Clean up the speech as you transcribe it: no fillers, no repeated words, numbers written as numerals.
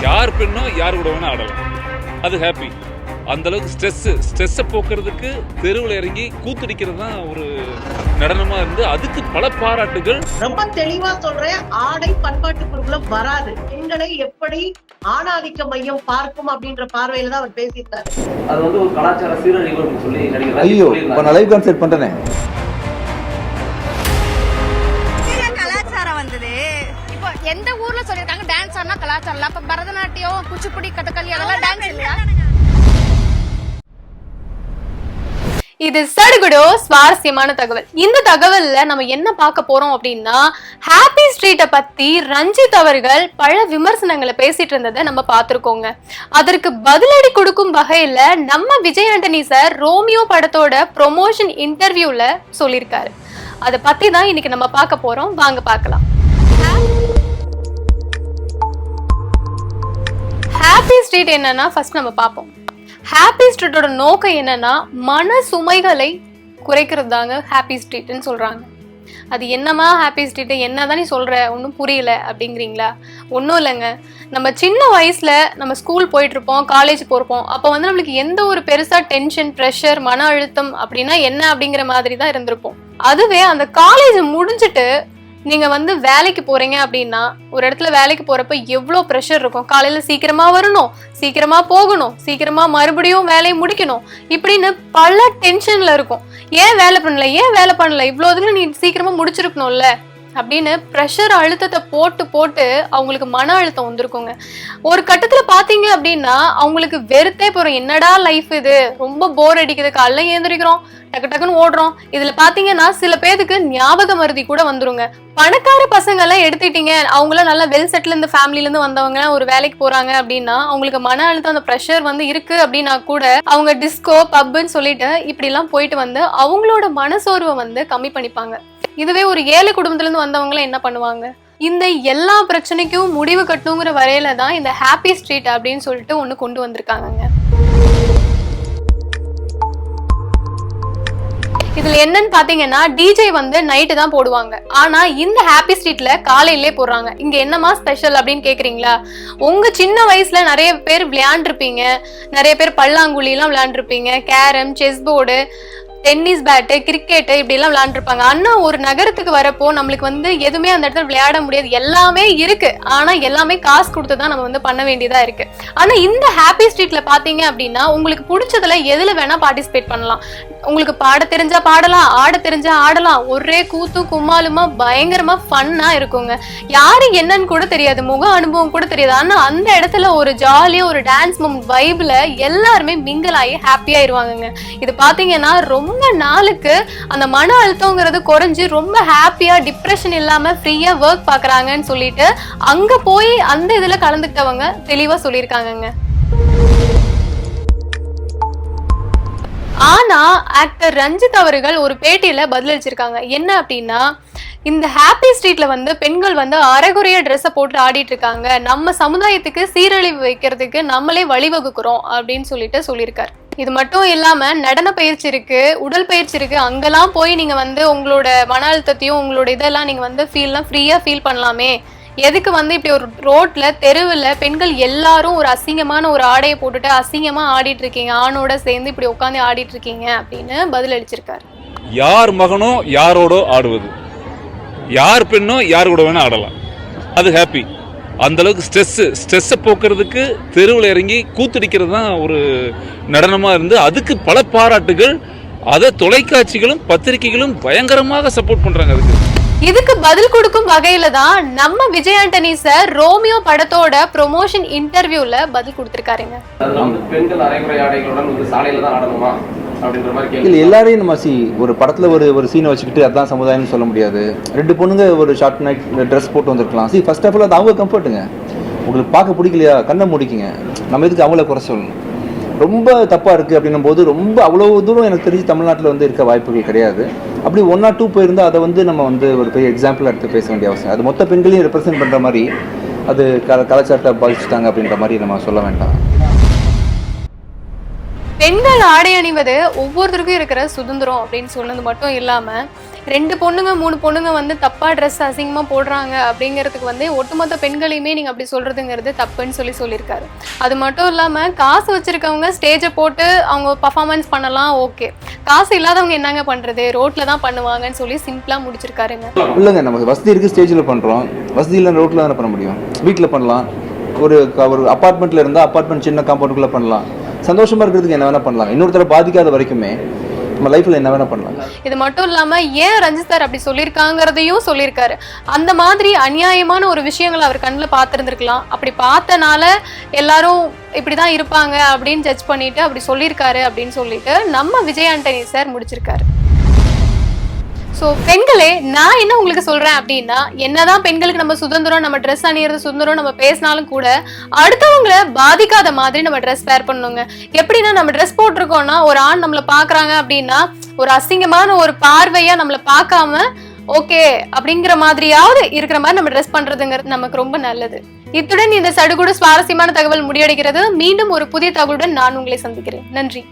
யார் பெண்ணோ யார் கூட வேணா ஆடலாம், அது ஹாப்பி. அந்த அளவுக்கு ஸ்ட்ரெஸ்ஸை போக்குறதுக்கு தெருவில் இறங்கி கூத்தடிக்கிறது தான் ஒரு நடனமா இருந்து அதுக்கு பல பாராட்டுகள். ரொம்ப தெளிவா சொல்றேன், ஆடை பண்பாட்டுக்குள்ள வராது. பெண்களை எப்படி ஆணாதிக்க மையம் பார்க்கும் அப்படின்ற பார்வையில தான் அவர் பேசிட்டாரு. அது வந்து ஒரு கலாச்சார சீரழிவு சொல்லி நடிகர் ஐயோ இப்ப நான் லைவ் கான்செர்ட் பண்றேனே. கலாச்சாரம் வந்தது இப்போ எந்த ஊர்ல சொல்லிருக்காங்க டான்ஸ் ஆனா கலாச்சாரம். அப்ப பரதநாட்டியம், குச்சிப்புடி, கதகளி அதெல்லாம் டான்ஸ் இல்லையா? இது சடுகுடோ சுவாரஸ்யமான தகவல். இந்த தகவல்ல நம்ம என்ன பார்க்க போறோம் அப்படின்னா, ஹாப்பி ஸ்ட்ரீட்டை பத்தி ரஞ்சித் அவர்கள் பல விமர்சனங்களை பேசிட்டு இருந்ததை நம்ம பார்த்திருக்கோங்க. அதற்கு பதிலடி கொடுக்கும் வகையில நம்ம விஜய் ஆண்டனி சார் ரோமியோ படத்தோட ப்ரொமோஷன் இன்டர்வியூல சொல்லியிருக்காரு. அதை பத்தி தான் இன்னைக்கு நம்ம பார்க்க போறோம். வாங்க பார்க்கலாம். ஹாப்பி ஸ்ட்ரீட் என்னன்னா ஃபர்ஸ்ட் நம்ம பார்ப்போம். ஹாப்பி ஸ்ட்ரீட்டோட நோக்கம் என்னன்னா மன சுமைகளை குறைக்கிறது தாங்க ஹாப்பி ஸ்ட்ரீட்னு சொல்றாங்க. அது என்னமா ஹாப்பி ஸ்ட்ரீட், என்னதான் நீ சொல்ற, ஒன்றும் புரியல அப்படிங்கிறீங்களா? ஒன்றும் இல்லைங்க. நம்ம சின்ன வயசுல நம்ம ஸ்கூல் போயிட்டு இருப்போம், காலேஜ் போயிருப்போம். அப்போ வந்து நம்மளுக்கு எந்த ஒரு பெருசா டென்ஷன், ப்ரெஷர், மன அழுத்தம் அப்படின்னா என்ன அப்படிங்கிற மாதிரி தான் இருந்திருப்போம். அதுவே அந்த காலேஜ் முடிஞ்சுட்டு நீங்க வந்து வேலைக்கு போறீங்க அப்படின்னா, ஒரு இடத்துல வேலைக்கு போறப்ப எவ்வளோ ப்ரெஷர் இருக்கும். காலையில சீக்கிரமா வரணும், சீக்கிரமா போகணும், சீக்கிரமா மறுபடியும் வேலையை முடிக்கணும், இப்படின்னு பல டென்ஷன்ல இருக்கும். ஏன் வேலை பண்ணல, இவ்வளோ இதுல நீ சீக்கிரமா முடிச்சிருக்கணும்ல அப்படின்னு ப்ரெஷர் அழுத்தத்தை போட்டு அவங்களுக்கு மன அழுத்தம் வந்திருக்குங்க. ஒரு கட்டத்துல பாத்தீங்க அப்படின்னா அவங்களுக்கு வெறுத்தே போறோம். என்னடா லைஃப் இது, ரொம்ப போர் அடிக்குது, காலைல ஏந்திரிக்கிறோம், டக்குன்னு ஓடுறோம். இதுல பாத்தீங்கன்னா சில பேருக்கு ஞாபக மருதி கூட வந்துருங்க. பணக்கார பசங்க எல்லாம் எடுத்துட்டீங்க, அவங்களாம் நல்லா வெல் செட்டில் இந்த ஃபேமிலில இருந்து வந்தவங்க ஒரு வேலைக்கு போறாங்க அப்படின்னா அவங்களுக்கு மன அழுத்தம், அந்த ப்ரெஷர் வந்து இருக்கு அப்படின்னா கூட அவங்க டிஸ்கோ, பப்புன்னு சொல்லிட்டு இப்படி எல்லாம் போயிட்டு வந்து அவங்களோட மனசோர்வை வந்து கம்மி பண்ணிப்பாங்க. இதுவே ஒரு ஏழை குடும்பத்துல இருந்து வந்தவங்க என்ன பண்ணுவாங்க? இந்த எல்லா பிரச்சனைக்கும் முடிவு கட்டணுங்கிற வரையில தான் இந்த ஹாப்பி ஸ்ட்ரீட் அப்படின்னு சொல்லிட்டு ஒண்ணு கொண்டு வந்திருக்காங்க. இதுல என்னன்னு பாத்தீங்கன்னா, டிஜே வந்து நைட்டு தான் போடுவாங்க. ஆனா இந்த ஹாப்பி ஸ்ட்ரீட்ல காலையிலே போடுறாங்க. இங்க என்னமா ஸ்பெஷல் அப்படின்னு கேக்குறீங்களா? உங்க சின்ன வயசுல நிறைய பேர் விளையாண்டுருப்பீங்க, நிறைய பேர் பல்லாங்குழி எல்லாம் விளையாண்டுருப்பீங்க, carrom, chess board, tennis bat, cricket இப்படி எல்லாம் விளையாண்டுருப்பாங்க. ஆனா ஒரு நகரத்துக்கு வரப்போ நம்மளுக்கு வந்து எதுவுமே அந்த இடத்துல விளையாட முடியாது. எல்லாமே இருக்கு, ஆனா எல்லாமே காசு கொடுத்துதான் நம்ம வந்து பண்ண வேண்டியதா இருக்கு. ஆனா இந்த ஹாப்பி ஸ்ட்ரீட்ல பாத்தீங்க அப்படின்னா உங்களுக்கு பிடிச்சதுல எதுல வேணா பார்ட்டிசிபேட் பண்ணலாம். உங்களுக்கு பாட தெரிஞ்சா பாடலாம், ஆட தெரிஞ்சா ஆடலாம். ஒரே கூத்தும் கும்மாலுமா பயங்கரமா ஃபன்னா இருக்குங்க. யாரு என்னன்னு கூட தெரியாது, முக அனுபவம் கூட தெரியாது. ஆனா அந்த இடத்துல ஒரு ஜாலியா ஒரு டான்ஸ் மூமெண்ட் வைப்ல எல்லாருமே மிங்கிள் ஆகி ஹாப்பியா இருவாங்க. இது பாத்தீங்கன்னா ரொம்ப நாளுக்கு அந்த மன அழுத்தங்கிறது குறைஞ்சு ரொம்ப ஹாப்பியா, டிப்ரெஷன் இல்லாம ஃப்ரீயா ஒர்க் பாக்குறாங்கன்னு சொல்லிட்டு அங்க போய் அந்த இதுல கலந்துக்கிட்டவங்க தெளிவா சொல்லியிருக்காங்க. ஆனா ஆக்டர் ரஞ்சித் அவர்கள் ஒரு பேட்டியில பதிலளிச்சிருக்காங்க. என்ன அப்படின்னா, இந்த ஹாப்பி ஸ்ட்ரீட்ல வந்து பெண்கள் வந்து அரைகுறைய ட்ரெஸ்ஸை போட்டு ஆடிட்டு இருக்காங்க, நம்ம சமுதாயத்துக்கு சீரழிவு வைக்கிறதுக்கு நம்மளே வழிவகுக்கிறோம் அப்படின்னு சொல்லியிருக்காரு. இது மட்டும் இல்லாம நடன பயிற்சி இருக்கு, உடல் பயிற்சி இருக்கு, அங்கெல்லாம் போய் நீங்க வந்து உங்களோட மன அழுத்தத்தையும் உங்களோட இதெல்லாம் நீங்க வந்து ஃப்ரீயா ஃபீல் பண்ணலாமே, எதுக்கு வந்து இப்படி ஒரு ரோட்ல தெருவில் பெண்கள் எல்லாரும் ஒரு அசிங்கமான ஒரு ஆடையை போட்டுட்டு அசிங்கமா ஆடிட்டு இருக்கீங்க, ஆணோட சேர்ந்து இப்படி உட்காந்து ஆடிட்டு இருக்கீங்க அப்படின்னு பதில் அளிச்சிருக்காரு. யார் மகனோ யாரோட ஆடுவது, யார் பெண்ணோ யார் கூட வேணா ஆடலாம், அது ஹாப்பி. அந்த அளவுக்கு ஸ்ட்ரெஸ்ஸை போக்குறதுக்கு தெருவில் இறங்கி கூத்தடிக்கிறது தான் ஒரு நடனமா இருந்து அதுக்கு பல பாராட்டுகள். அதை தொலைக்காட்சிகளும் பத்திரிகைகளும் பயங்கரமாக சப்போர்ட் பண்றாங்க. இதுக்கு பதில் கொடுக்கும் வகையில தான் நம்ம விஜய் ஆண்டனி சார் ரோமியோ படத்தோட ப்ரொமோஷன் இன்டர்வியூல பதில் கொடுத்திருக்காருங்க. பெண்கள் அரைகுறை ஆடைகளுடன் சாலையில தான் ஆடணுமா அப்படின்ற மாதிரி இல்லை, எல்லாரையும் நம்ம ஒரு படத்தில் ஒரு சீனை வச்சுக்கிட்டு அதான் சமுதாயம்னு சொல்ல முடியாது. ரெண்டு பொண்ணுங்க ஒரு ஷார்ட் நைட் ட்ரெஸ் போட்டு வந்திருக்கலாம். ஃபர்ஸ்ட் ஆஃப் ஆல் அது அவங்க கம்ஃபர்ட்டுங்க. உங்களுக்கு பார்க்க பிடிக்கலையா, கண்ணை முடிக்குங்க. நம்ம இதுக்கு அவங்கள குறை சொல்லணும். ரொம்ப தப்பாக இருக்குது அப்படின்னும் போது ரொம்ப அவ்வளோ தூரம் எனக்கு தெரிஞ்சு தமிழ்நாட்டில் வந்து இருக்க வாய்ப்புகள் கிடையாது. அப்படி 1 or 2 போயிருந்தால் அதை வந்து நம்ம வந்து ஒரு பெரிய எக்ஸாம்பிளாக எடுத்து பேச வேண்டிய அவசியம். அது மொத்த பெண்களையும் ரெப்ரசென்ட் பண்ணுற மாதிரி அது கலாச்சாரத்தை பாதிச்சுட்டாங்க அப்படின்ற மாதிரி நம்ம சொல்ல வேண்டாம். பெண்கள் ஆடை அணிவது ஒவ்வொருத்தருக்கும் இருக்கிற சுதந்திரம் அப்படின்னு சொன்னது மட்டும் இல்லாம 2 பொண்ணுங்க 3 பொண்ணுங்க வந்து தப்பா ட்ரெஸ் அசிங்கமா போடுறாங்க அப்படிங்கிறதுக்கு வந்து ஒட்டுமொத்த பெண்களையுமே நீங்க அப்படி சொல்றதுங்கிறது தப்புன்னு சொல்லியிருக்காரு. அது மட்டும் இல்லாம காசு வச்சிருக்கவங்க ஸ்டேஜை போட்டு அவங்க பர்ஃபார்மன்ஸ் பண்ணலாம், ஓகே. காசு இல்லாதவங்க என்னங்க பண்றது, ரோட்ல தான் பண்ணுவாங்கன்னு சொல்லி சிம்பிளா முடிச்சிருக்காருங்க. இல்லைங்க, நமக்கு வசதி இருக்கு, ஸ்டேஜில் பண்றோம். வசதி இல்லை ரோட்ல தானே பண்ண முடியும். வீட்டில் பண்ணலாம், ஒரு அப்பார்ட்மெண்ட்ல இருந்தால் அப்பார்ட்மெண்ட் சின்ன காம்பவுண்டுக்குள்ள பண்ணலாம். சந்தோஷமா இருக்கிறதுக்கு என்ன வேணா பண்ணலாம். இன்னொருத்தர பாதிக்காத வரைக்குமே நம்ம லைஃப்ல என்ன வேணா பண்ணலாம். இது மட்டும் இல்லாம ஏன் ரஞ்சித் சார் அப்படி சொல்லியிருக்காங்கிறதையும் சொல்லியிருக்காரு. அந்த மாதிரி அநியாயமான ஒரு விஷயங்களை அவர் கண்ணில் பார்த்துருந்துருக்கலாம். அப்படி பார்த்தனால எல்லாரும் இப்படிதான் இருப்பாங்க அப்படின்னு ஜட்ஜ் பண்ணிட்டு அப்படி சொல்லியிருக்காரு அப்படின்னு சொல்லிட்டு நம்ம விஜய் ஆண்டனி சார் முடிச்சிருக்காரு. ஸோ பெண்களே, நான் என்ன உங்களுக்கு சொல்றேன் அப்படின்னா, என்னதான் பெண்களுக்கு நம்ம சுதந்திரம், நம்ம ட்ரெஸ் அணியறது சுதந்திரம் நம்ம பேசினாலும் கூட அடுத்தவங்களை பாதிக்காத மாதிரி நம்ம ட்ரெஸ் வேர் பண்ணணுங்க. எப்படின்னா, நம்ம ட்ரெஸ் போட்டிருக்கோம்னா ஒரு ஆண் நம்மளை பாக்குறாங்க அப்படின்னா ஒரு அசிங்கமான ஒரு பார்வையா நம்மளை பார்க்காம ஓகே அப்படிங்கிற மாதிரியாவது இருக்கிற மாதிரி நம்ம ட்ரெஸ் பண்றதுங்கிறது நமக்கு ரொம்ப நல்லது. இத்துடன் இந்த சடுகுடு சுவாரஸ்யமான தகவல் முடிவடைகிறது. மீண்டும் ஒரு புதிய தகவலுடன் நான் உங்களை சந்திக்கிறேன். நன்றி.